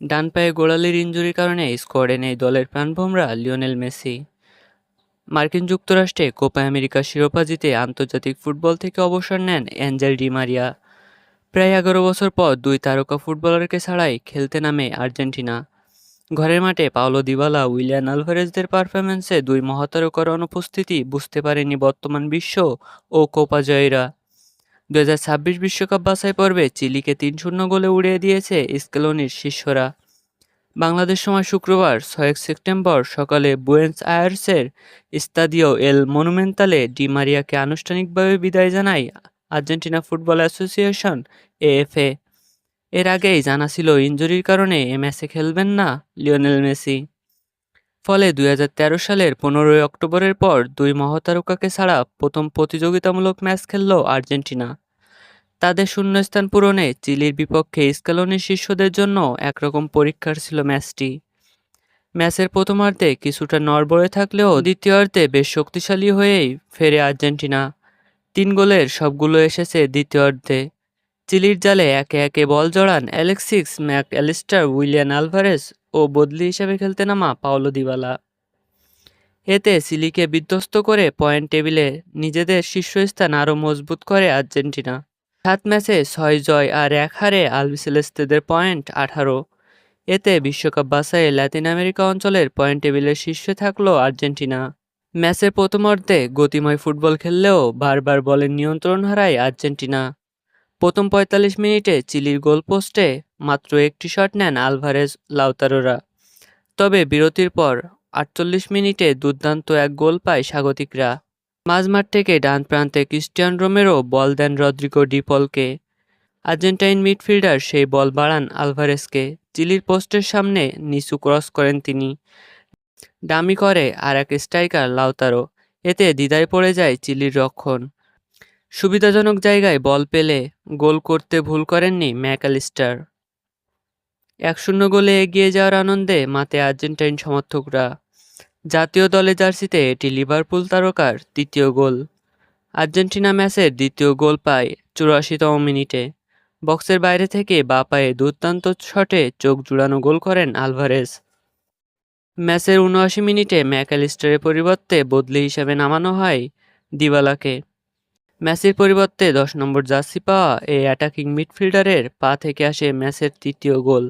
ডান পায়ে গোড়ালির ইনজুরির কারণে স্কোয়াডে নেই দলের প্রাণভোমরা লিওনেল মেসি। মার্কিন যুক্তরাষ্ট্রে কোপা আমেরিকা শিরোপা জিতে আন্তর্জাতিক ফুটবল থেকে অবসর নেন অ্যাঞ্জেল ডি মারিয়া। প্রায় ১১ বছর পর দুই তারকা ফুটবলারকে ছাড়াই খেলতে নামে আর্জেন্টিনা। ঘরের মাঠে পাওলো দিবালা, উইলিয়ান আলভারেজদের পারফরম্যান্সে দুই মহাতারকার অনুপস্থিতি বুঝতে পারেনি বর্তমান বিশ্ব ও কোপা জয়ীরা। ২০২৬ বিশ্বকাপ বাছাই পর্বে চিলিকে ৩-০ গোলে উড়িয়ে দিয়েছে স্কেলোনির শিষ্যরা। বাংলাদেশ সময় শুক্রবার ৬ সেপ্টেম্বর সকালে বুয়েন্স আয়ার্সের স্তাদিও এল মনুমেন্তালে ডি মারিয়াকে আনুষ্ঠানিকভাবে বিদায় জানায় আর্জেন্টিনা ফুটবল অ্যাসোসিয়েশন এএফএ। এর আগেই জানা ছিল ইনজুরির কারণে এ ম্যাচে খেলবেন না লিওনেল মেসি। ফলে ২০১৩ সালের ১৫ অক্টোবরের পর দুই মহাতারকাকে ছাড়া প্রথম প্রতিযোগিতামূলক ম্যাচ খেলল আর্জেন্টিনা। তাদের শূন্যস্থান পূরণে চিলির বিপক্ষে স্কেলোনির শিষ্যদের জন্য একরকম পরীক্ষার ছিল ম্যাচটি। ম্যাচের প্রথমার্ধে কিছুটা নড়বড়ে থাকলেও দ্বিতীয়ার্ধে বেশ শক্তিশালী হয়েই ফেরে আর্জেন্টিনা। ৩ গোলের সবগুলো এসেছে দ্বিতীয়ার্ধে। চিলির জালে একে একে বল জড়ান Alexis Mac Allister, Willian Alvarez ও বদলি হিসেবে খেলতে নামা পাওলো দিবালা। এতে চিলিকে বিধ্বস্ত করে পয়েন্ট টেবিলে নিজেদের শীর্ষস্থান আরও মজবুত করে আর্জেন্টিনা। ৭ ম্যাচে ৬ জয় আর ১ হারে আলবিসেলেস্তেদের পয়েন্ট ১৮। এতে বিশ্বকাপ বাছাইয়ে লাতিন আমেরিকা অঞ্চলের পয়েন্ট টেবিলের শীর্ষে থাকল আর্জেন্টিনা। ম্যাচের প্রথমার্ধে গতিময় ফুটবল খেললেও বারবার বলের নিয়ন্ত্রণ হারায় আর্জেন্টিনা। প্রথম ৪৫ মিনিটে চিলির গোলপোস্টে মাত্র একটি শট নেন আলভারেজ লাউতারোরা। তবে বিরতির পর ৪৮ মিনিটে দুর্দান্ত এক গোল পায় স্বাগতিকরা। মাঝমাঠ থেকে ডান প্রান্তে ক্রিস্টিয়ান রোমেরো বল দেন রদ্রিগো ডি পলকে। আর্জেন্টাইন মিডফিল্ডার সেই বল বাড়ান আলভারেজকে। চিলির পোস্টের সামনে নিচু ক্রস করেন তিনি। ডামি করে আর এক স্ট্রাইকার লাউতারো। এতে দ্বিধায় পড়ে যায় চিলির রক্ষণ। সুবিধাজনক জায়গায় বল পেলে গোল করতে ভুল করেননি ম্যাক অ্যালিস্টার। ১-০ গোলে এগিয়ে যাওয়ার আনন্দে মাতে আর্জেন্টাইন সমর্থকরা। জাতীয় দলের জার্সিতে এটি লিভারপুল তারকার তৃতীয় গোল। আর্জেন্টিনা ম্যাচের দ্বিতীয় গোল পায় ৮৪তম মিনিটে। বক্সের বাইরে থেকে বাঁ পায়ে দুর্দান্ত শটে চোখ জুড়ানো গোল করেন আলভারেজ। ম্যাচের ৭৯ মিনিটে ম্যাক অ্যালিস্টারের পরিবর্তে বদলি হিসেবে নামানো হয় দিবালাকে। ম্যাচের পরিবর্তে ১০ নম্বর জার্সি পাওয়া এই অ্যাটাকিং মিডফিল্ডারের পা থেকে আসে ম্যাচের তৃতীয় গোল।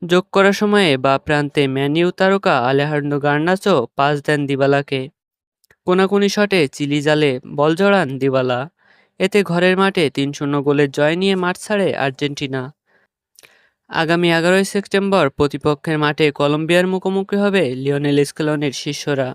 যোগ করার সময়ে বাঁ প্রান্তে ম্যান ইউ তারকা আলেহান্দ্রো গার্নাচো পাস দেন দিবালাকে। কোনাকুনি শটে চিলি জালে বল জড়ান দিবালা। এতে ঘরের মাঠে ৩-০ গোলের জয় নিয়ে মাঠ ছাড়ে আর্জেন্টিনা। আগামী ১১ সেপ্টেম্বর প্রতিপক্ষের মাঠে কলম্বিয়ার মুখোমুখি হবে লিওনেল স্কেলোনির শিষ্যরা।